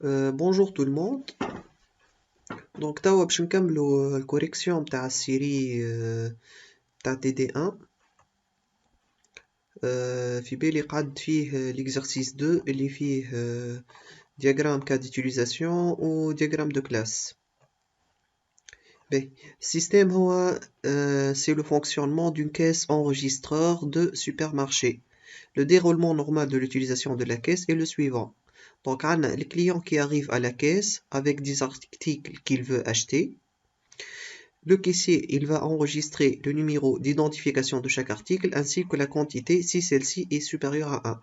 Bonjour tout le monde. Donc توا باش نكملوا الكوريكسيون تاع السيري تاع TD1. في بالي قعد فيه l'exercice 2 اللي فيه diagramme cas d'utilisation و diagramme de classe. باهي السيستم هو c'est le fonctionnement d'une caisse enregistreur de supermarché. Le déroulement normal de l'utilisation de la caisse est le suivant. Donc, on a le client qui arrive à la caisse avec des articles qu'il veut acheter. Le caissier, il va enregistrer le numéro d'identification de chaque article ainsi que la quantité si celle-ci est supérieure à 1.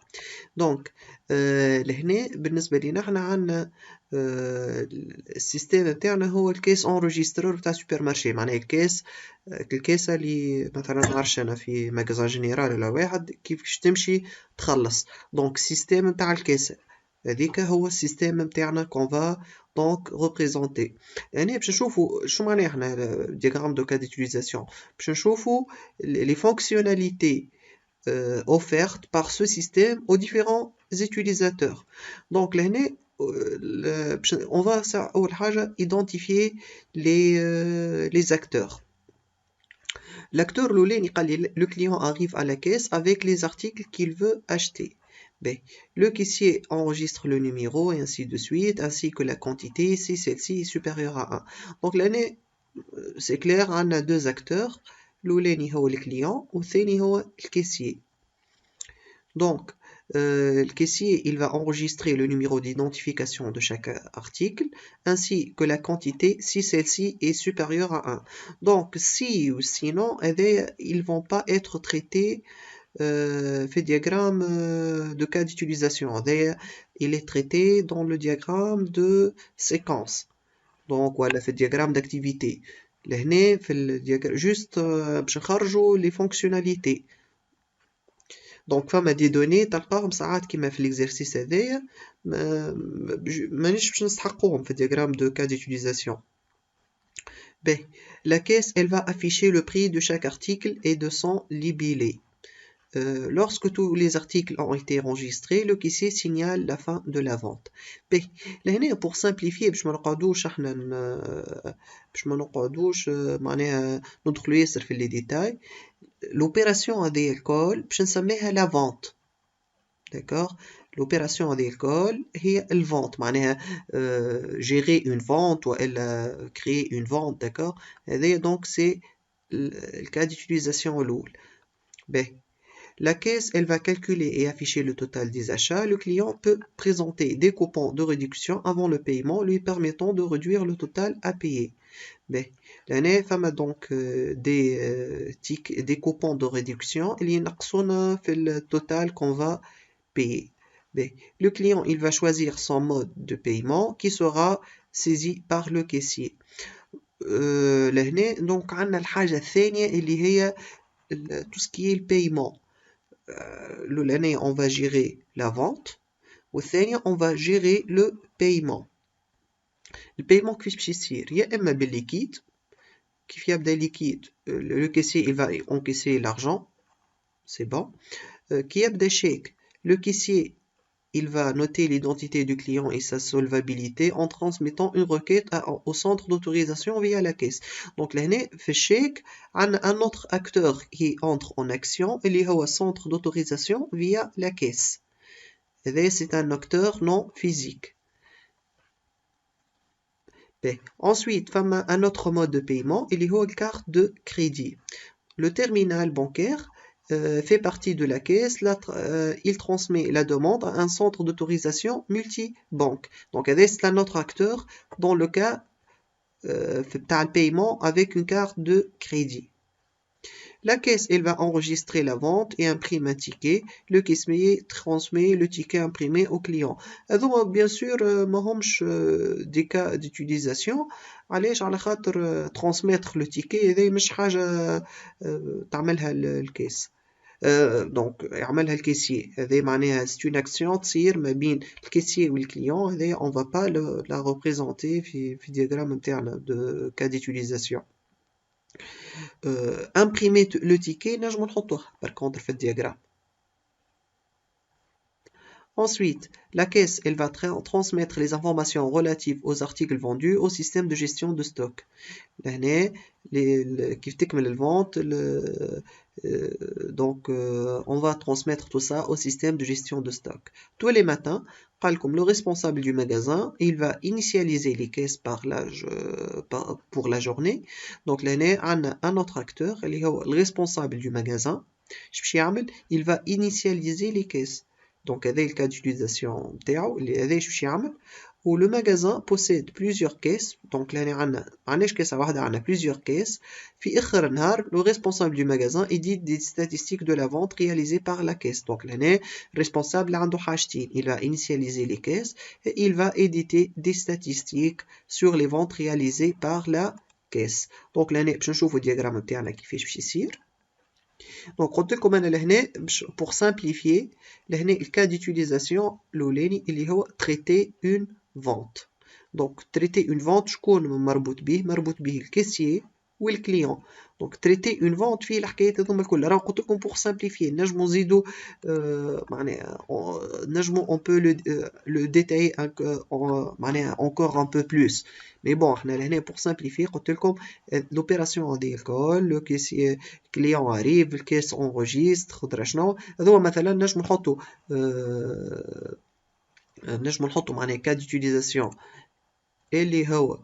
Donc, لهنا بالنسبة لنا احنا عندنا السيستم بتاعنا هو الكيس انريجسترور بتاع سوبر مارشي. معناها الكيسة اللي مثلا نعرفش انا في ماغازان جينيرال ولا واحد كيفاش تمشي تخلص. دونك السيستم بتاع الكيسة هذيك هو السيستم بتاعنا كون فا دونك ريبريزونتي. يعني باش نشوفوا شو معناها احنا دياغرام دو كا ديتيليزاسيون، باش نشوفوا لي فونكسيوناليتي offertes par ce système aux différents utilisateurs. Donc là, on va identifier les acteurs. L'acteur le client arrive à la caisse avec les articles qu'il veut acheter. Ben, le caissier enregistre le numéro et ainsi de suite, ainsi que la quantité si celle-ci est supérieure à 1. Donc là, c'est clair, on a deux acteurs. الأولاني هو الكليون والثاني هو الكاسيي. Donc, le caissier, il va enregistrer le numéro d'identification de chaque article, ainsi que la quantité si celle-ci est supérieure à 1. Donc, si ou sinon, ils vont pas être traités fait diagramme de cas d'utilisation. Il est traité dans le diagramme de séquence. Donc, voilà, fait diagramme d'activité. لهنا في الدياجرام juste باش نخرجوا les fonctionnalités. Donc فما دي دوني تلقاهم ساعات كيما في l'exercice هذايا مانيش باش نستحقوهم في diagramme de cas d'utilisation. باهي la caisse elle va afficher le prix de chaque article et de son libellé. Lorsque tous les articles ont été enregistrés, le caissier signale la fin de la vente. لهنا pour simplifier باش ما نقعدوش احنا باش ما نقعدوش معناها ندخلوا ياسر في لي ديتاي. L'opération هذه الكل باش نسميها la vente. D'accord? L'opération هذه الكل هي الفونت معناها gérer une vente ou elle créer une vente. D'accord? هذه donc c'est le cas d'utilisation الأول. باهي La caisse, elle va calculer et afficher le total des achats. Le client peut présenter des coupons de réduction avant le paiement, lui permettant de réduire le total à payer. L'année femme donc des coupons de réduction. Il y a fait le total qu'on va payer. Le client, il va choisir son mode de paiement qui sera saisi par le caissier. Donc, on a الحاجة الثانية اللي هي tout ce qui est le paiement. L'année on va gérer la vente والثانية on va gérer le paiement. Le paiement كيفاش يصير يا إما بالليكيد كيف يبدأ liquide le caissier il va encaisser l'argent c'est bon. كي يبدأ chèque le caissier il va noter l'identité du client et sa solvabilité en transmettant une requête au centre d'autorisation via la caisse. Donc là, في الشيك عندنا un autre acteur qui entre en action اللي هو centre d'autorisation via la caisse. Et c'est un acteur non physique. Ensuite, un autre mode de paiement اللي هو carte de crédit. Le terminal bancaire fait partie de la caisse, il transmet la demande à un centre d'autorisation multibanque. Donc, c'est un autre acteur dans le cas d'un paiement avec une carte de crédit. La caisse, elle va enregistrer la vente et imprime un ticket. Le caissier transmet le ticket imprimé au client. Donc, bien sûr, des cas d'utilisation. علاش على خاطر transmettre le ticket هذا مش حاجة تعملها الكاس. دونك يعملها الكيسيي هذا معناها c'est une action تصير ما بين الكيسيي والكليون. هذا on va pas la représenter في diagramme نتاعنا de cas d'utilisation. imprimer le ticket نجم نحطوه par contre في الدياجرام. Ensuite, la caisse, elle va transmettre les informations relatives aux articles vendus au système de gestion de stock. لهنا كيف تكمل الفونت donc on va transmettre tout ça au système de gestion de stock. Tous les matins, comme le responsable du magasin, il va initialiser les caisses pour la journée. Donc là, on a un autre acteur, le responsable du magasin. Il va initialiser les caisses. Donc, c'est le cas d'utilisation. Où le magasin possède plusieurs caisses. Donc là, on a plusieurs caisses. Puis, le responsable du magasin édite des statistiques de la vente réalisées par la caisse. Donc là, le responsable il va initialiser les caisses et il va éditer des statistiques sur les ventes réalisées par la caisse. Donc là, je vais vous le diagramme qui fait ici. Donc, pour simplifier, le cas d'utilisation, il y a traiter une vente. Donc, traiter une vente, je connais مربوط به الكاسيي والكليون. Donc, traiter une vente فيه الحكايات هذوما الكل. راه قلت لكم pour simplifier نجمو نزيدو معناها نجمو on peut le détailler معناها encore un peu plus. Mais bon, احنا لهنا pour simplifier قلت لكم l'opération هذه الكل لو كاسيي الكليون arrive الكاس enregistre خضرا شنو هذوما مثلا نجمو نحطو معناها cas d'utilisation اللي هو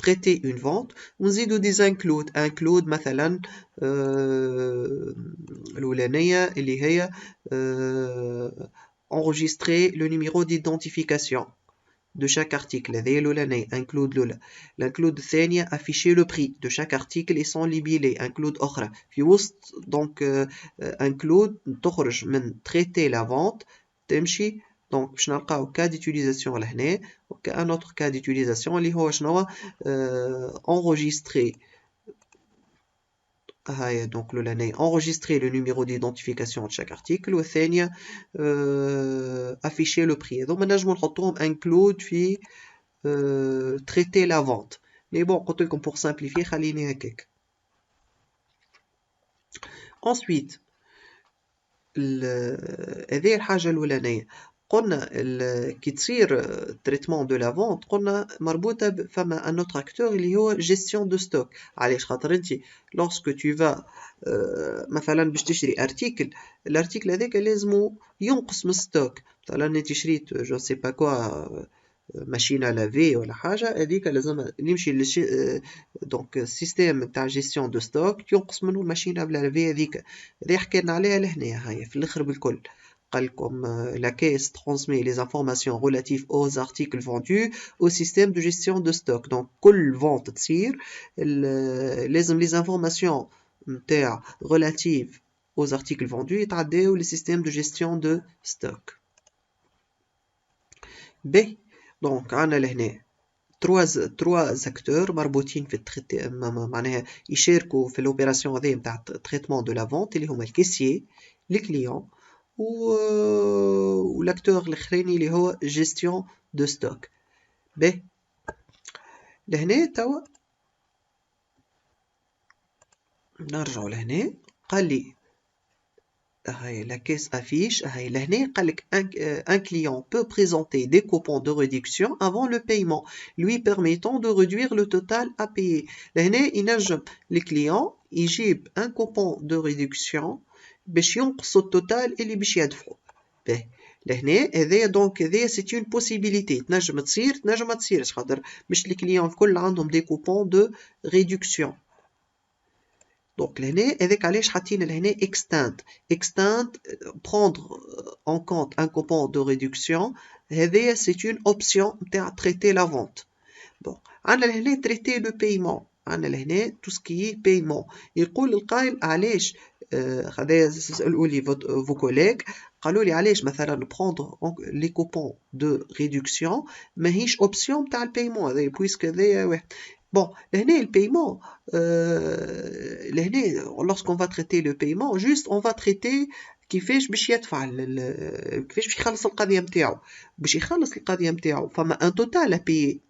traiter une vente ونزيدو des include مثلا الأولانية اللي هي enregistrer le numéro d'identification de chaque article. هذه الأولانية include الأولى. l'include الثانية afficher le prix de chaque article et son libellé. include أخرى في وسط donc include تخرج من traiter la vente تمشي. Donc, باش نلقاو cas d'utilisation لهنا un autre cas d'utilisation اللي هو شنو enregistrer donc l'année enregistrer le numéro d'identification de chaque article والثانية afficher le prix. Donc نجمو نحطوهم include في traiter la vente. Mais bon قلت لكم pour simplifier خليني هكاك. Ensuite هذه الحاجة الأولانية قلنا كي تصير تريتمون دو لا فونت قلنا مربوطه فما ان اوتر اكتور اللي هو جيستيون دو ستوك. علاش خاطر انت لوسكو تو فا مثلا باش تشري ارتيكل الارتيكل هذاك لازمو ينقص من ستوك. مثلا انت شريت جو سي با كوا ماشينه لافي ولا حاجه هذيك لازم نمشي دونك السيستيم تاع جيستيون دو ستوك ينقص منه الماشينه بلا لافي هذيك اللي حكينا عليها لهنا. هاي في الاخر بالكل comme la caisse transmet les informations relatives aux articles vendus au système de gestion de stock. Donc, كل vente تصير لازم les informations relatives aux articles vendus يتعداو le système de gestion de stock. B. Donc, عندنا لهنا trois acteurs مربوطين في معناها يشاركوا في l'opération هذه نتاع traitement de la vente اللي هما الكاسيي les clients والاكتور الاخراني اللي هو جيستيون دو ستوك. باهي لهنا توا نرجعوا لهنا قال لي هاي لا كيس افيش. هاي لهنا قال لك un client peut présenter des coupons de réduction avant le paiement lui permettant de réduire le total à payer. لهنا ينجم الكليون يجيب un coupon de réduction باش ينقصوا التوتال اللي باش يدفعوا. باهي لهنا هذايا دونك هذايا سي اون بوسيبيليتي تنجم تصير تنجم ما تصيرش خاطر مش الكليون الكل عندهم دي كوبون دو ريدكسيون. دونك لهنا هذاك علاش حاطين لهنا extend prendre en compte un coupon de réduction. هذايا سي اون اوبسيون نتاع تريتي لا فونت. بون عندنا لهنا تريتي لو بايمون. عندنا لهنا تو سكي بايمون. يقول القائل علاش هذا سألوا لي فو كوليك قالوا لي علاش مثلا بروندر لي كوبون دو ريدكسيون ماهيش اوبسيون تاع البايمون هذا بويسك هذايا واحد. بون لهنا البايمون لهنا لوrsqu'on va traiter le paiement juste on va traiter كيفاش باش يدفع كيفاش باش يخلص القضيه نتاعو. باش يخلص القضيه نتاعو فما ان توتال ابي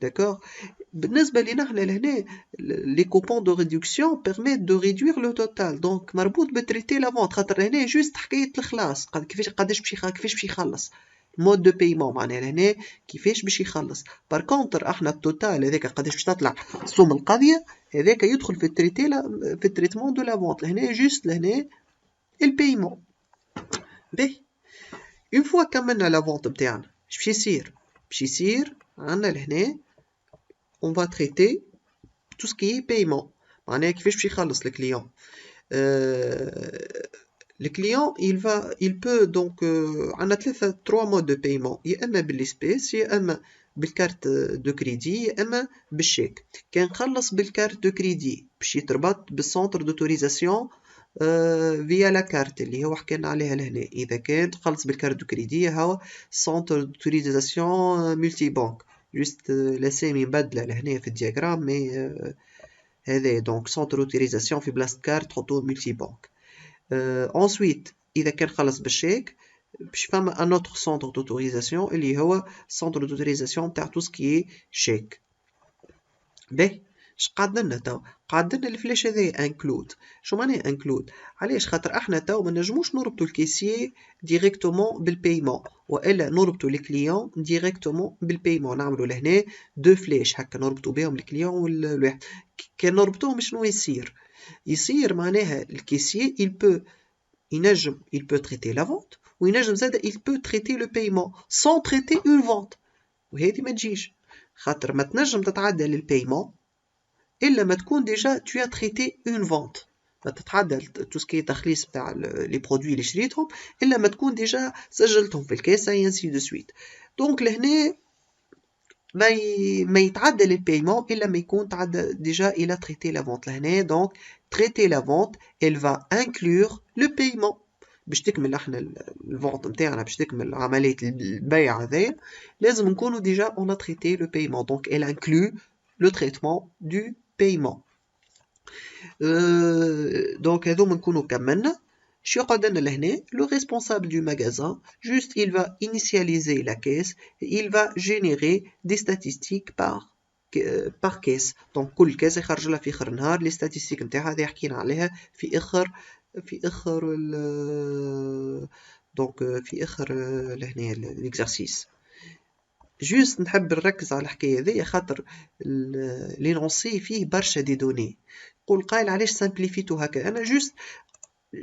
d'accord. بالنسبة لنا احنا لهنا les coupons de réduction permettent de réduire le total donc مربوط بتريتي لا فونت خاطر هنا جوست حكاية الخلاص كيفاش باش يخلص مود دو بايمون معناها لهنا كيفاش باش يخلص بار كونتر احنا التوتال هذاك قداش باش تطلع سوم القضية هذاك يدخل في التريتي في التريتمون دو لا فونت لهنا جوست لهنا البايمون باهي اون فوا كملنا لا فونت بتاعنا اش باش يصير عندنا لهنا on va traiter tout ce qui est paiement معناها كيفاش باش يخلص الكليون le client il peut donc عندنا trois modes de paiement يا اما بالاسبيس يا اما بالكارت دو كريدي يا اما بالشيك كان نخلص بالكارت دو كريدي باش يتربط بالسونتر دوتوريزاسيون فيا لا كارت اللي هو حكينا عليها لهنا اذا كان تخلص بالكارت دو كريدي هو سونتر دوتوريزاسيون ملتي بانك جوست الاسامي مبدله لهنا في الدياغرام مي هذا دونك سونتر اوتوريزاسيون في بلاصه كارت تحطوه ملتي بانك ensuite اذا كان خلص بالشيك باش فما ان اوتر سونتر دوتوريزاسيون اللي هو سونتر دوتوريزاسيون تاع تو سكي شيك باهي اش قعد لنا تو قعد لنا الفلاش هذايا انكلود شو معناه انكلود علاش خاطر احنا تو ما نجموش نربطوا الكيسيي ديريكتومون بالبايمون والا نربطوا الكليون ديريكتومون بالبايمون نعملوا لهنا دو فلاش هكا نربطوا بهم الكليون والواحد كان نربطوهم شنو يصير معناها الكيسيي ينجم il peut traiter la vente وينجم زاده il peut traiter le paiement sans traiter une vente وهذه ما تجيش خاطر ما تنجم تتعدى للبايمون الا ما تكون ديجا tu as traité une vente ما تتعدى تو سكي تخليص تاع لي برودوي اللي شريتهم الا ما تكون ديجا سجلتهم في الكاسه ainsi de suite دونك لهنا ما يتعدى للبايمون الا ما يكون تعدى ديجا الى traité la vente لهنا دونك traiter la vente elle va inclure le paiement باش تكمل احنا الفونت نتاعنا باش تكمل عمليه البيع هذايا لازم نكونوا ديجا on a traité le paiement donc elle inclut le traitement du paiement donc هذوما نكونوا كملنا شو يقعد لنا لهنا le responsable du magasin juste il va initialiser la caisse et il va générer des statistiques par caisse donc كل كاس يخرج لها في اخر نهار لي statistiques نتاعها هذه حكينا عليها في اخر دونك في اخر لهنا الاكزرسيس جوست نحب نركز على الحكايه هذه خاطر لينونسي فيه برشا دي دوني قول قايل علاش سامبليفيتو هكا انا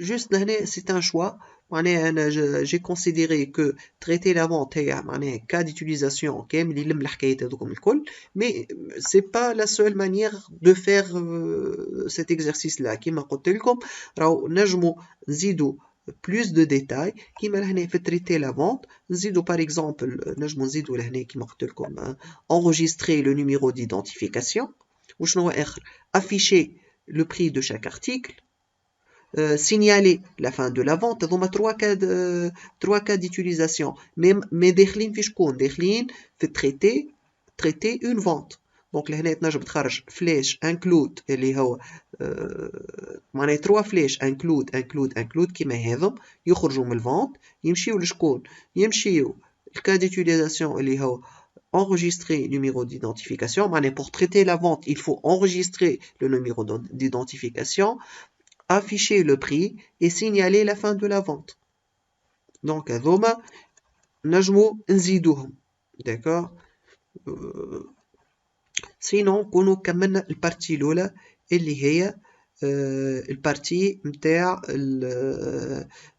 جوست لهنا سي ان شوا معناها انا جي كونسيديري كو تريتي لا فونت هي معناها كا ديتيليزاسيون كامل يلم الحكايات هذوكم الكل مي سي با لا سول مانيير دو فير سيت اكزرسيس لا كيما قلت لكم راهو نجمو نزيدو plus de détails كيما لهنا في traiter la vente نزيدو par exemple نجمو نزيدو لهنا كيما قلت لكم enregistrer le numéro d'identification وشنو اخر afficher le prix de chaque article signaler la fin de la vente هذوما trois cas d'utilisation mais داخلين في شكون داخلين في traiter une vente دونك لهنا تنجم تخرج فلاش انكلود اللي هو معناها 3 فلاش انكلود كيما هذم يخرجوا من الفونت يمشيو لشكون يمشيو الكا ديتيليزاسيون اللي هو enregistrer numéro d'identification معناها pour traiter la vente il faut enregistrer le numéro d'identification afficher le prix et signaler la fin de la vente donc هذوما نجمو نزيدوهم d'accord سينون كونوا كملنا البارتي الاولى اللي هي البارتي نتاع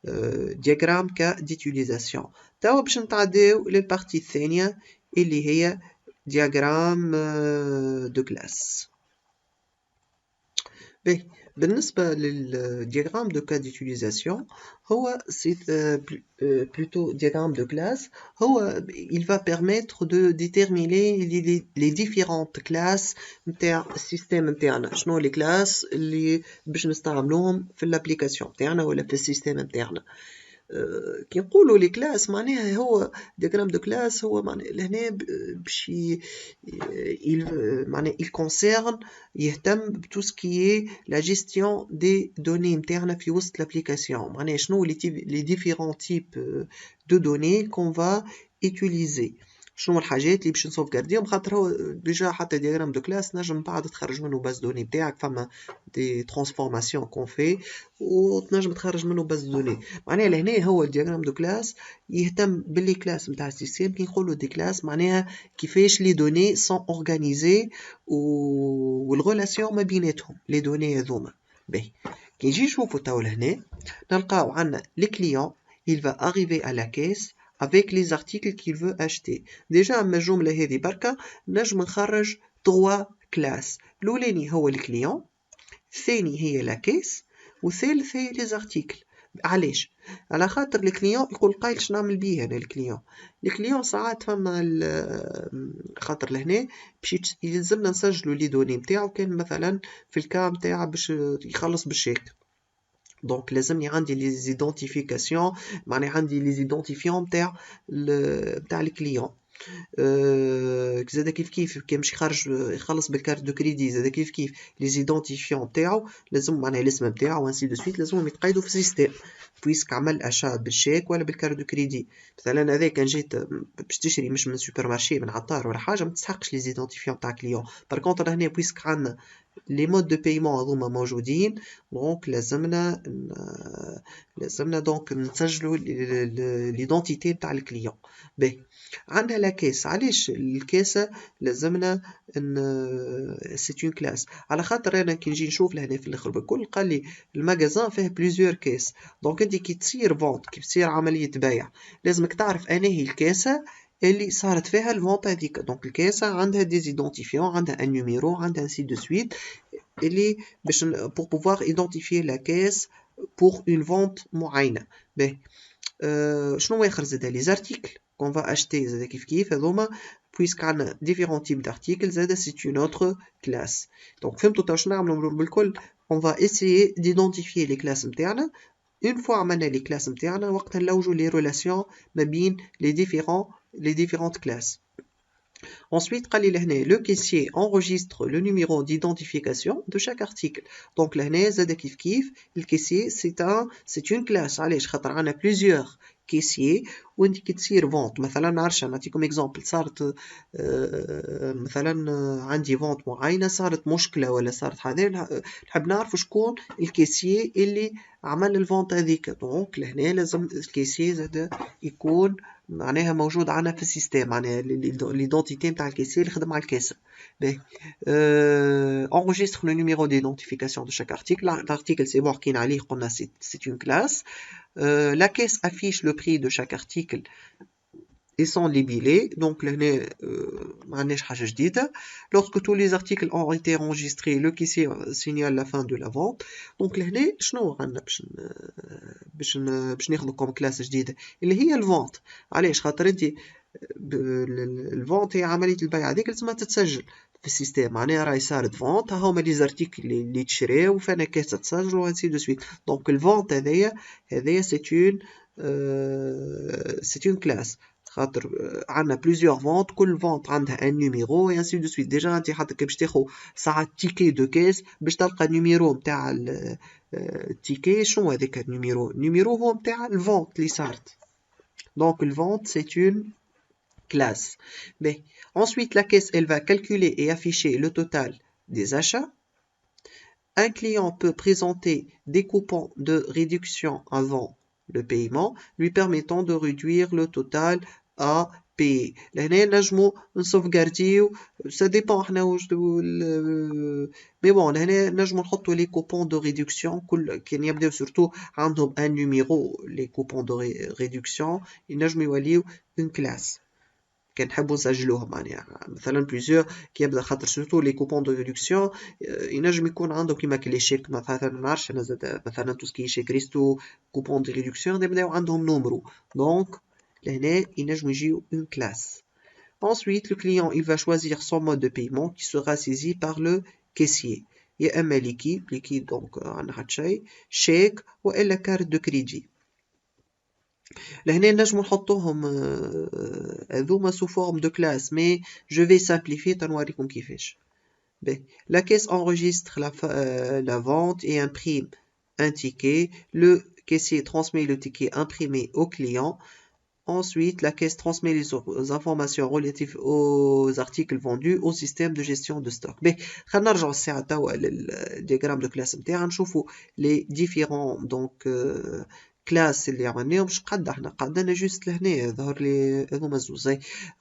الدياغرام كا ديتيليزاسيون توا باش نتعداو للبارتي الثانيه اللي هي دياغرام دو كلاس باهي بالنسبة للدياغرام دو كا ديتيليزاسيون هو سي plutôt diagramme de classe هو il va permettre de déterminer les différentes classes نتاع السيستم نتاعنا شنو لي كلاس اللي باش نستعملوهم في الابليكاسيون نتاعنا ولا في السيستم نتاعنا كي نقولوا لي كلاس معناها هو دياغرام دو كلاس هو معناها لهنا باش معناها il concerne يهتم بتو سكي لا جيستيون دي دوني نتاعنا في وسط لابليكاسيون معناها شنو لي ديفيرون تيب دو دوني كون فا utiliser شنو الحاجات اللي باش نسوفغارديهم، خاطر هو ديجا حتى دياغرام دو كلاس نجم من بعد تخرج منه باز دوني بتاعك، فما دي ترانسفورماسيون كون في وتنجم تخرج منه باز دوني. معناها لهنا هو الدياغرام دو كلاس يهتم باللي كلاس نتاع السيستم. كي نقولوا دي كلاس معناها كيفاش لي دوني سون اورغانيزي والغولاسيون ما بيناتهم لي دوني هذوما. باهي كي نجي نشوفوا تو لهنا نلقاو عندنا لي كليون il va arriver à la caisse avec les articles qu'il veut acheter. Déjà أما الجملة هذه بركة نجم نخرج 3 كلاس. الأولاني هو الكليون، الثاني هي لا كيس، والثالث هي لي زارتيكل. علاش؟ على خاطر الكليون يقول قايل شنو نعمل بيه انا الكليون ساعات فما خاطر لهنا باش يلزمنا نسجلوا لي دوني نتاعو، كان مثلا في الكا نتاع باش يخلص بالشيك، دونك لازمني عندي لي زيدونتيفيكاسيون، معناها عندي لي زيدونتيفيون نتاع الكليون. زاد كيف كان باش يخلص بالكارت دو كريدي، زاد كيف لي زيدونتيفيون نتاعو لازم معناها الاسم نتاعو وانسي دو سويت لازمهم يتقيدوا في السيستم بويسك عمل اشا بالشيك ولا بالكارت دو كريدي. مثلا هذا كان جيت باش تشري مش من سوبر مارشي من عطار ولا حاجه ما تسحقش لي زيدونتيفيون تاع كليون. بار كونطر هنا بويسك عندنا لي مود دو بايمون هذوما موجودين، دونك لازمنا دونك نسجلوا ليدونتيتي تاع الكليون. باهي عندنا لا كيس. علاش الكاسه لازمنا سي اون كلاس؟ على خاطر انا كي نجي نشوف لهنا في الاخر بكل قال لي الماغازان فيه بليزيور كيس، دونك انت كي تصير فونت كي تصير عمليه بيع لازمك تعرف انا هي الكاسه اللي صارت فيها الفونت هذيك. دونك الكاسه عندها دي زيدونتيفيون، عندها ان نيميرو، عندها انسي دو سويت اللي باش pour pouvoir identifier la caisse pour une vente معينه. باهي شنو اخر زاد لي زارتيكل qu'on va acheter زاد كيف هذوما puisque عندنا différents types d'articles زاد c'est une autre classe. donc فهمتوا تو شنو نعملوا بالكل؟ on va essayer d'identifier les classes نتاعنا. une fois عملنا les classes نتاعنا وقتها نلوجوا les relations ما بين les différentes classes. Ensuite, le caissier enregistre le numéro d'identification de chaque article. Donc, le caissier, c'est une classe. Allez, on a plusieurs caissiers où on تصير vente. مثلا نعطيكم exemple. صارت مثلا عندي vente معينة، صارت مشكلة ولا صارت حاجة، نحب نعرف شكون الكيسيي اللي عمل الفونت هذيك. دونك لهنا لازم الكيسيي زاد يكون معناها موجود عنا في السيستم، معناها ليدونتيتي نتاع الكيسيي اللي خدم على الكاسة. باهي enregistre le numéro d'identification de chaque article. L'article c'est bon حكينا عليه قلنا c'est une classe. La caisse affiche le prix de chaque article et sont libellés. Donc لهنا ما عندناش حاجة جديدة. Lorsque tous les articles ont été enregistrés, le caissier signale la fin de la vente. Donc لهنا شنو عندنا باش ناخذ كوم كلاس جديدة اللي هي الفونت. علاش؟ خاطر انت الفونت هي عملية البيع هذيك لازمها تتسجل في السيستم، معناها راهي صارت فونت، ها هما لي زارتيكل اللي تشريو فانا كاسة تسجل وانسي دو سويت. دونك الفونت هذايا سي اون كلاس، خاطر عندنا بليزيور فونت، كل فونت عندها ان نيميرو اي انسي دو سويت. ديجا انت حتى كي باش تاخذ ساعات تيكي دو كاس باش تلقى النيميرو نتاع التيكي. شنو هذاك النيميرو هو نتاع الفونت اللي صارت. دونك الفونت سي اون classe. Mais ensuite, la caisse, elle va calculer et afficher le total des achats. Un client peut présenter des coupons de réduction avant le paiement, lui permettant de réduire le total à payer. لهنا نجمو نسوفغارديو، ça dépend احنا واش مي بون لهنا نجمو نحطو لي كوبون دو ريدكسيون كل كان يبداو سورتو عندهم ان نيميرو. لي كوبون دو ريدكسيون ينجمو يوليو اون كلاس كان نحبوا نسجلوهم، معناها مثلا بليزيور كي يبدا خاطر سورتو لي كوبون دو ريدكسيون ينجم يكون عندهم كيما كلي شيك مثلا ما نعرفش انا زاد مثلا تو سكي شيك ريستو كوبون دو ريدكسيون يبداو عندهم نومرو. دونك لهنا ينجم يجيو اون كلاس. Ensuite, le client il va choisir son mode de paiement qui sera saisi par le caissier. يا اما ليكيد دونك عندنا شيء شيك والا كارت دو كريدي. لهنا نجمو نحطوهم هذوما sous forme de classe, mais je vais simplifier تنوريكم كيفاش. La caisse enregistre la vente et imprime un ticket. Le caissier transmet le ticket imprimé au client. Ensuite, la caisse transmet les informations relatives aux articles vendus au système de gestion de stock. Mais, خلينا نرجعوا الساعة توا للدياغرام دو كلاس نتاعنا نشوفوا les différents donc كلاس اللي عملناهم مش قد احنا قعدنا جوست لهنا ظهر لي هذوما زوز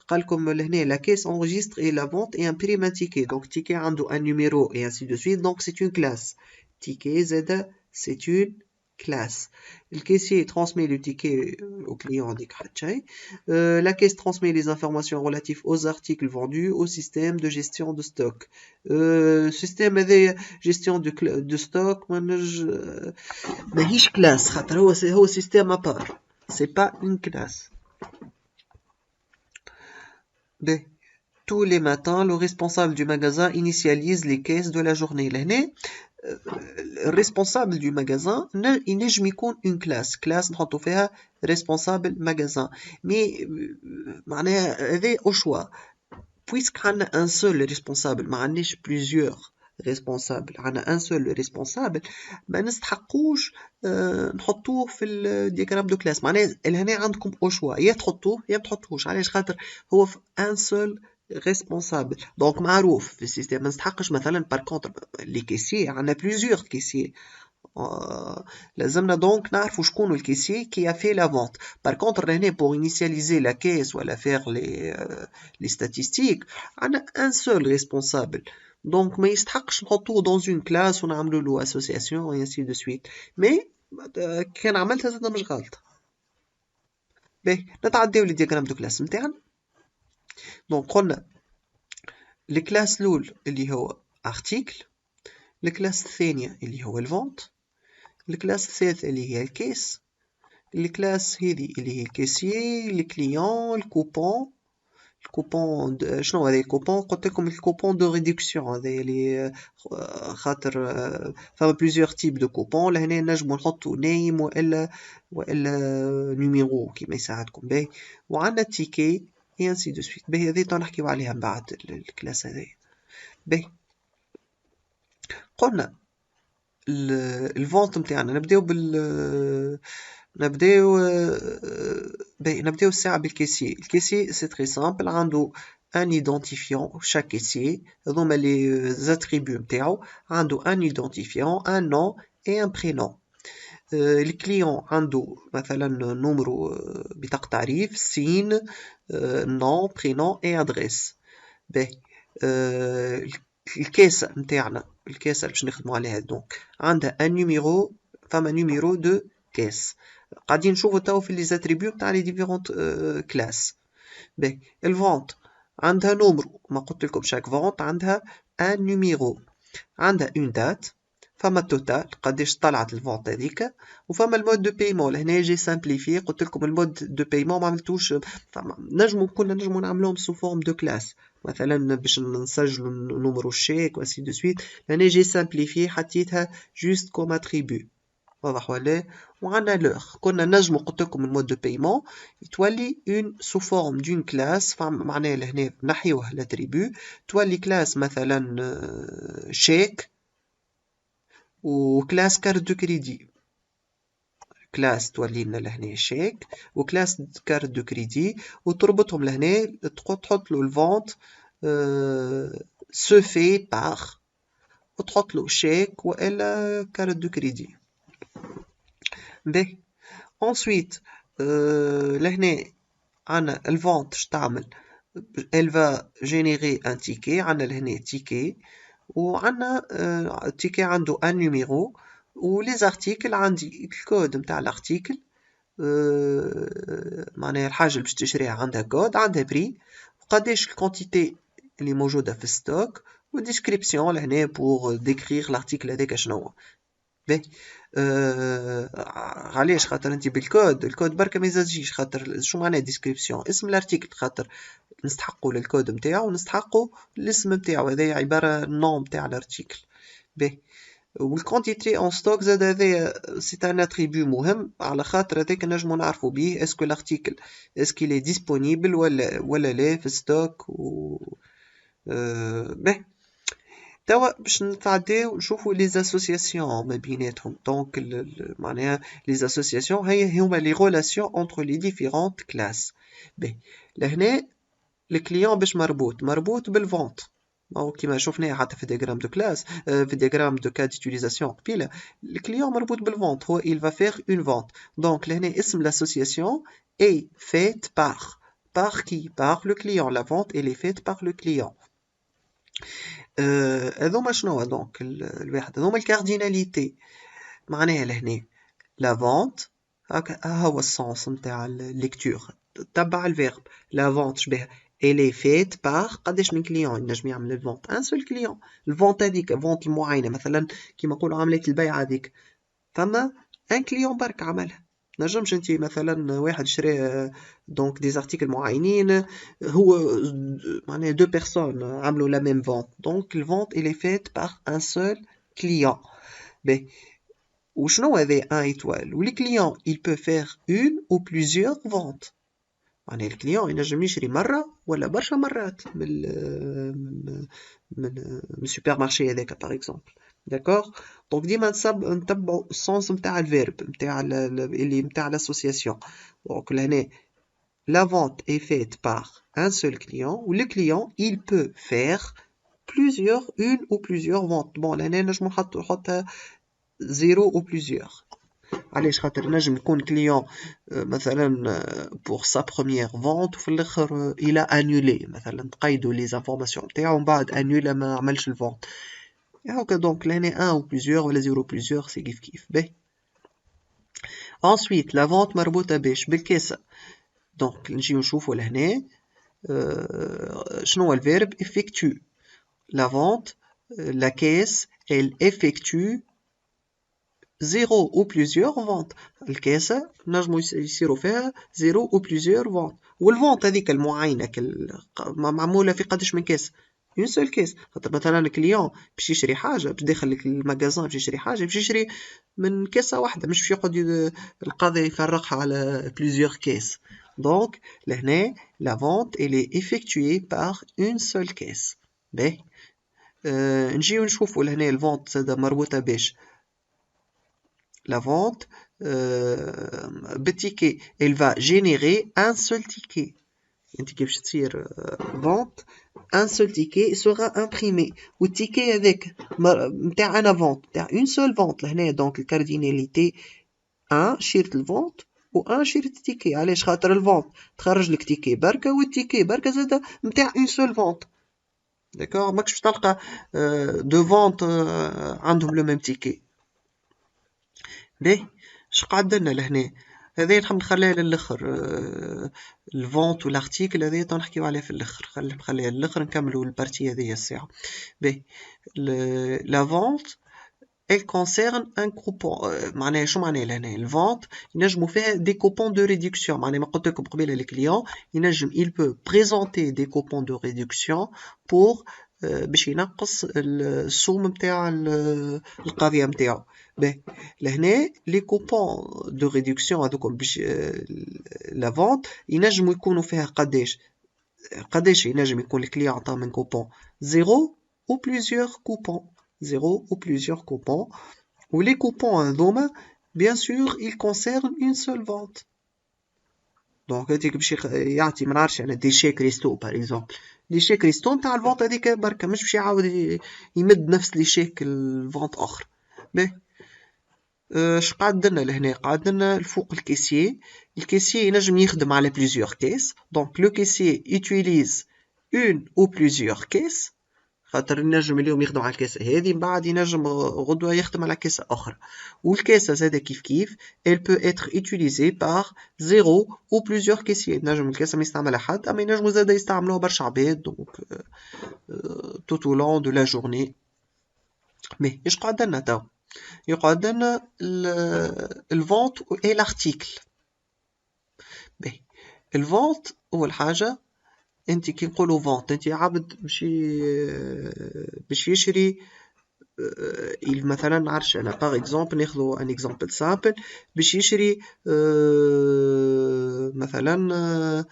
قال لكم لهنا la caisse enregistre et la vente et imprime un ticket donc ticket عنده un numéro et ainsi de suite donc c'est une classe ticket زاد c'est une classe. Le caissier transmet le ticket au client la caisse transmet les informations relatives aux articles vendus au système de gestion de stock. Système de gestion de stock, ماهيش classe خاطر هو système à part. C'est pas une classe. Tous les matins, le responsable du magasin initialise les caisses de la journée. L'année, responsable du magasin ينجم يكون une classe نحطو فيها responsable magasin mais معناها هذا au choix puisque عندنا un seul responsable ما عندناش plusieurs responsables عندنا un seul responsable ما نستحقوش نحطوه في الدياغرام دو كلاس معناها هنا عندكم au choix يا تحطوه يا ما تحطوهوش علاش خاطر هو في un seul responsable donc معروف في السيستم ما نستحقش مثلا par contre les caissiers عندنا plusieurs caissiers لازمنا donc نعرفوا شكون الكيسي qui a fait la vente par contre هنا pour initialiser la caisse ولا faire les statistiques عندنا un seul responsable donc ما يستحقش نحطوه dans une classe ونعملوا له association et ainsi de suite mais كان عملتها زاد مش غلط باهي نتعداو للدياغرام دو كلاس نتاعنا دونك قلنا الكلاس الاول اللي هو ارتيكل الكلاس الثانيه اللي هو الفونت الكلاس الثالثه اللي هي الكيس الكلاس هذه اللي هي الكيسيي الكليون الكوبون شنو هذا الكوبون قلت لكم الكوبون دو ريدكسيون هذا اللي خاطر فما بليزيور تيب دو كوبون لهنا نجمو نحطو نايم والا نيميرو كيما يساعدكم باهي وعندنا تيكي et ainsi de suite. باهي هذه نحكيو عليها من بعد الكلاس هذه. باهي قلنا الفونت نتاعنا نبداو الساعة بالكيسي. الكيسي سي تري سامبل عنده ان ايدونتيفيون chaque كيسي هذوما لي زاتريبيو نتاعو عنده ان ايدونتيفيون ان نون اي ان برينون. الكليون عنده مثلا نمرو بطاقة تعريف سين نون برينون اي ادريس. باهي الكاسة نتاعنا الكاسة باش نخدمو عليها دونك عندها ان نيميرو فما نيميرو دو كاس قاعدين نشوفو توا في لي زاتريبيو نتاع لي ديفيرونت كلاس. باهي الفونت عندها نمرو ما قلت لكم شاك فونت عندها ان نيميرو عندها اون دات فما التوتال قداش طلعت الفونت هذيك وفما المود دو بايمون لهنا جي سامبليفي قلت لكم المود دو بايمون ما عملتوش كنا نجمو نعملوهم سو فورم دو كلاس مثلا باش نسجلوا نمرو الشيك وانسي دو سويت لهنا جي سامبليفي حطيتها جوست كوم اتريبيو واضح ولا. وعندنا لوغ كنا نجمو قلت لكم المود دو بايمون تولي اون سو فورم دون كلاس معناها لهنا نحيوه لاتريبيو تولي كلاس مثلا شيك وكلاس كارت دو كريدي كلاس تولي لنا لهنا شيك وكلاس كارت دو كريدي وتربطهم لهنا تحط له الفونت سو في باغ وتحط له شيك والا كارت دو كريدي. باهي ensuite لهنا عنا الفونت تعمل elle va générer un ticket عنا لهنا ticket وعندنا التيكي عنده ان نيميرو ولي زارتيكل عندي الكود نتاع الارتيكل معناها الحاجه اللي باش تشريها عندها كود عندها بري وقداش الكونتيتي اللي موجوده في الستوك وديسكريبسيون لهنا بور ديكريغ الارتيكل هذاك شنو هو. باهي علاش خاطر انت بالكود الكود بركه ما يزادش خاطر شو معناه ديسكريبسيون اسم الارتيكل خاطر نستحقوا للكود نتاعو ونستحقوا الاسم نتاعو هذا عباره النوم نتاع الارتيكل. باهي والكونتيتي اون ستوك زاد هذا سي ان اتريبيو مهم على خاطر هذاك نجمو نعرفوا بيه اسكو الارتيكل اسكو لي ديسپونيبل ولا لا في ستوك و باهي توا باش نتعداو نشوفوا لي زاسوسياسيون ما بيناتهم. دونك معناها لي زاسوسياسيون هما لي غولاسيون انتر لي ديفيرونت كلاس. باهي لهنا الكليون باش مربوط بالفونت، او كيما شفناها حتى في دياغرام دو كلاس، في دياغرام دو كاد ديوتيليزاسيون قبيله. الكليون مربوط بالفونت، هو il va faire une vente. donc لهنا اسم l'association est faite par qui? par le client. la vente elle est faite par le client. هذوما شنو دونك الواحد هذوما الكارديناليتي. معناها لهنا لا فونت هاكا ها هو السونس نتاع الليكتور تبع الفيرب. لا فونت شبيه elle est faite par قداش من كليون ينجم يعمل الفونت؟ ان سول كليون. الفونت هذيك فونت المعينه مثلا كيما نقولوا عمليه البيع هذيك فما ان كليون برك عملها. نجمش انت مثلا واحد شرى دونك دي زارتيكل معينين، هو معناها دو بيرسون عملوا لا ميم فونت. دونك الفونت elle est faite par un seul client. باهي وشنو هذا ان ايتوال؟ ولي كليون il peut faire une ou plusieurs ventes. معناها الكليون ينجم يشري مرة ولا برشا مرات من السوبر مارشي هذاك باغ اكزومبل. داكوغ دونك ديما نتبعوا السونس نتاع الفيرب نتاع اللي نتاع لاسوسياسيون. دونك لهنا la vente est faite par un seul client ou le client il peut faire une ou plusieurs ventes. bon لهنا نجمو نحطها zéro ou plusieurs. علاش؟ خاطر نجم يكون كليون مثلا pour sa première vente وفي الاخر il a annulé مثلا تقيدوا لي زانفورماسيون نتاعو ومن بعد annule ما عملش الفونت. هاكا دونك لهنا ان ou plusieurs ولا zéro plusieurs سي كيف كيف. باهي ensuite la vente مربوطة باش بالكاسة. دونك نجيو نشوفوا لهنا شنو هو الفيرب effectue. la vente la caisse elle effectue zéro ou plusieurs ventes. الكاسة نجمو يصيروا فيها zéro ou plusieurs ventes. والفونت هذيك المعينة معمولة في قداش من كاس؟ une seule كاس. خاطر مثلا الكليون باش يشري حاجة، باش داخل المغازان باش يشري حاجة، باش يشري من كاسة واحدة، مش باش يقعد القاضي يفرقها على plusieurs كاس. donc لهنا la vente elle est effectuée par une seule caisse. باهي نجيو نشوفوا لهنا الفونت زادا مربوطة باش la vente بالتيكي elle va générer un seul ticket. انت كيفاش تصير vente un seul ticket sera imprimé والتيكي هذاك نتاع انا فونت نتاع une seule vente. لهنا دونك الكارديناليتي ان شيرت الفونت و ان شيرت التيكي. علاش؟ خاطر الفونت تخرج لك تيكي بركه والتيكي بركه زاده نتاع une seule vente. داكوغ ماكش باش تلقى دو فونت عندهم لو ميم تيكي. باهي اش قعدنا لهنا؟ هذه نحب نخليها للاخر. الفونت والارتيكل هذه نحكيو عليها في الاخر. نخليها للاخر نكملوا البارتي هذه الساعه. باهي لا فونت elle concerne un coupon. معناها شو معناها لهنا؟ الفونت ينجموا فيها دي كوبون دو ريدكسيون. معناها ما قلت لكم قبيله الكليون ينجم il peut présenter des coupons de réduction pour باش ينقص السوم نتاع القضيه نتاعو. باهي لهنا لي كوبون دو ريدكسيون هذوكم باش لا فونت ينجموا يكونوا فيها قداش ينجم يكون الكليون عطاه من كوبون؟ زيرو ou plusieurs coupons. zéro ou plusieurs coupons. Ou les coupons هذوما bien sûr ils concernent une seule vente. donc هذيك باش يعطي ما نعرفش انا دي شيك ريستو باغ اكزومبل. لي شيك ريستو نتاع الفونت هذيك بركه مش باش يعاود يمد نفس لي شيك الفونت اخر. باهي اش قعدنا لهنا؟ قعدنا الفوق الكيسيي. الكيسيي ينجم يخدم على plusieurs كيس. donc le caissier utilise une ou plusieurs caisses. خاطر ينجم اليوم يخدم على الكاسة هذه، من بعد ينجم غدوة يخدم على كاسة أخرى. والكاسة زادة كيف كيف elle peut être utilisée par zéro ou plusieurs caissiers. ينجم الكاسة ما يستعملها حد، أما ينجموا زادة يستعملوها برشا عباد donc tout au long de la journée. مي إيش قعد لنا توا؟ يقعد لنا الفونت et l'article. باهي الفونت أول حاجة انت كي نقولوا فونت انت عبد باش يشري مثلا نعرفش انا باغ اكزومبل ناخذوا ان اكزومبل سامبل باش يشري مثلا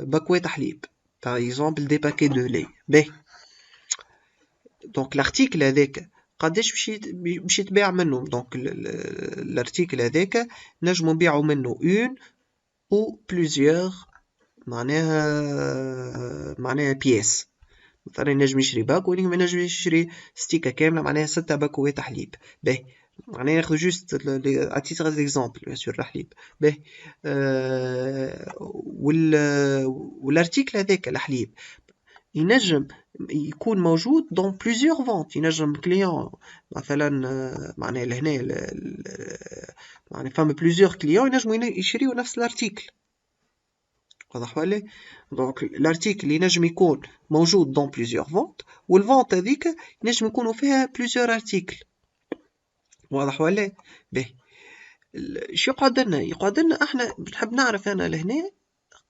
باكوات حليب باغ اكزومبل دي باكي دو لي. باهي دونك الارتيكل هذاك قداش باش يتباع منه. دونك الارتيكل هذاك نجمو نبيعو منه اون او بلوزيور معناها بياس. مثلا ينجم يشري باك ولا ينجم يشري ستيكة كاملة معناها 6 باكوات حليب. باهي معناها ناخذ جوست ا تيتر ديكزامبل بيان سور الحليب. باهي والارتيكل هذاك الحليب ينجم يكون موجود دون بليزيور فونت. ينجم كليون مثلا معناها لهنا معناها فما بليزيور كليون ينجموا يشريو نفس الارتيكل. واضح ولا؟ دونك الارتيكل ينجم يكون موجود دون بليزيور فونت، والفونت هذيك ينجم يكونوا فيها بليزيور ارتيكل. واضح ولا؟ باهي شو يقعد لنا احنا بنحب نعرف انا لهنا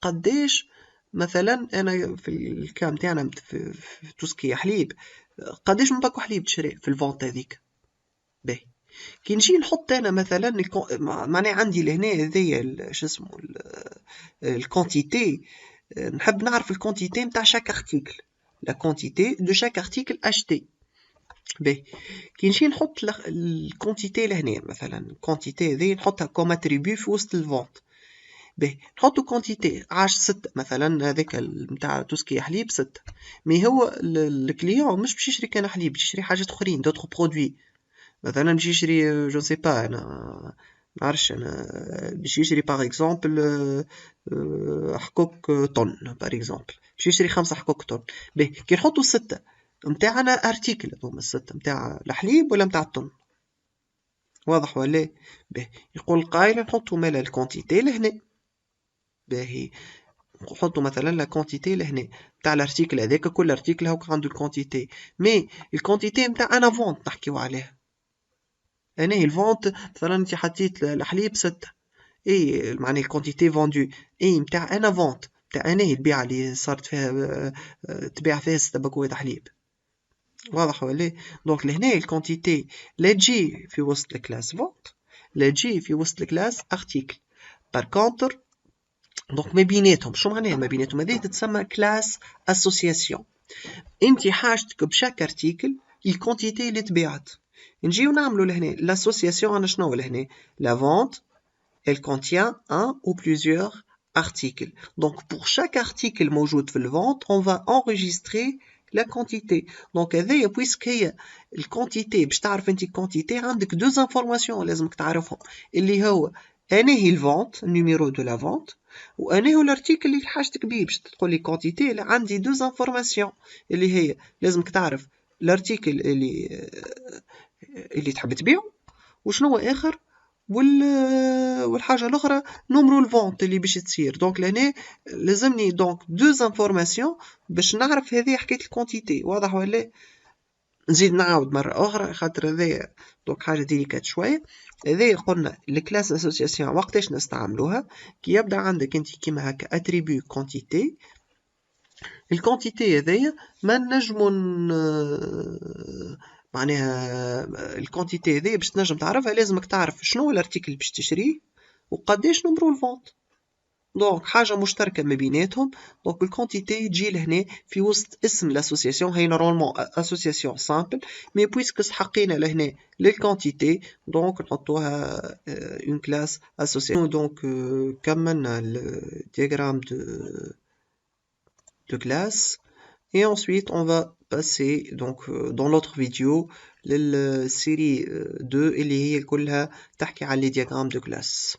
قداش مثلا انا في الكام تاعنا في توسكي حليب قداش من باكو حليب تشري في الفونت هذيك. باهي كي نجي نحط انا مثلا معناها عندي لهنا هذيا شو اسمه الكونتيتي. نحب نعرف الكونتيتي نتاع شاك ارتيكل، لا كونتيتي دو شاك ارتيكل اشتي. باهي كي نجي نحط الكونتيتي لهنا مثلا الكونتيتي هذه نحطها كوم اتريبيو في وسط الفونت. باهي نحطو كونتيتي 6 مثلا هذاك نتاع توسكي حليب 6. مي هو الكليون مش باش يشري كان حليب، باش يشري حاجات اخرين دوطخ برودوي. مثلا باش يشري جو سي با انا معرفش انا باش يشري باغ اكزومبل حكوك طن باغ اكزومبل باش يشري 5 حكوك طن. باهي كي نحطو 6 نتاعنا ارتيكل هما 6 نتاع الحليب ولا نتاع الطن. واضح ولا؟ باهي يقول القائل نحطو مالا الكونتيتي لهنا. باهي نحطو مثلا لا كونتيتي لهنا نتاع الارتيكل هذاك. كل ارتيكل هاك عنده الكونتيتي، مي الكونتيتي نتاع انا فونت نحكيو عليها. انا هي الفونت مثلا انت حطيت الحليب 6 اي معناها الكونتيتي فوندو اي نتاع انا فونت نتاع انا هي البيعه اللي صارت فيها تباع فيها 6 باكوات حليب. واضح ولا؟ دونك لهنا الكونتيتي لا تجي في وسط الكلاس فونت لا تجي في وسط الكلاس ارتيكل. بار كونتر دونك ما بيناتهم شو معناها ما بيناتهم؟ هذه تتسمى كلاس اسوسياسيون. انت حاجتك بشاك ارتيكل الكونتيتي اللي تباعت. نجيو نعملو لهنا لاسوسياسيون. انا شنو لهنا لا فونت elle contient un ou plusieurs articles. Donc pour chaque article موجود في الفونت on va enregistrer la quantité. Donc هذايا puisque هي الكونتيتي باش تعرف انت الكونتيتي عندك دو انفورماسيون لازمك تعرفهم اللي هو انا هي الفونت النيميرو دو لا فونت وانا هو الارتيكل اللي حاجتك بيه باش تقول لي كونتيتي. عندي دو انفورماسيون اللي هي لازمك تعرف الارتيكل اللي تحب تبيعه وشنو اخر والحاجه الاخرى نمرو الفونت اللي باش تصير. دونك لهنا لازمني دونك دو انفورماسيون باش نعرف هذه حكايه الكونتيتي. واضح ولا؟ نزيد نعاود مره اخرى خاطر هذايا دونك حاجه ديليكات شويه. هذايا قلنا الكلاس اسوسياسيون وقتاش نستعملوها كي يبدا عندك انت كيما هكا اتريبيو كونتيتي. الكونتيتي هذايا ما نجمو معناها الكونتيتي هذه باش تنجم تعرفها لازمك تعرف شنو هو الارتيكل باش تشريه وقداش نمرو الفونت. دونك حاجه مشتركه ما بيناتهم. دونك الكونتيتي تجي لهنا في وسط اسم لاسوسياسيون. هي نورمالمون اسوسياسيون سامبل مي بويسك حقينا لهنا للكونتيتي دونك نحطوها اون كلاس اسوسياسيون. دونك كملنا الدياغرام de classe et ensuite on va passer donc dans l'autre vidéo للسيري 2 اللي هي كلها تحكي على les diagrammes de classe.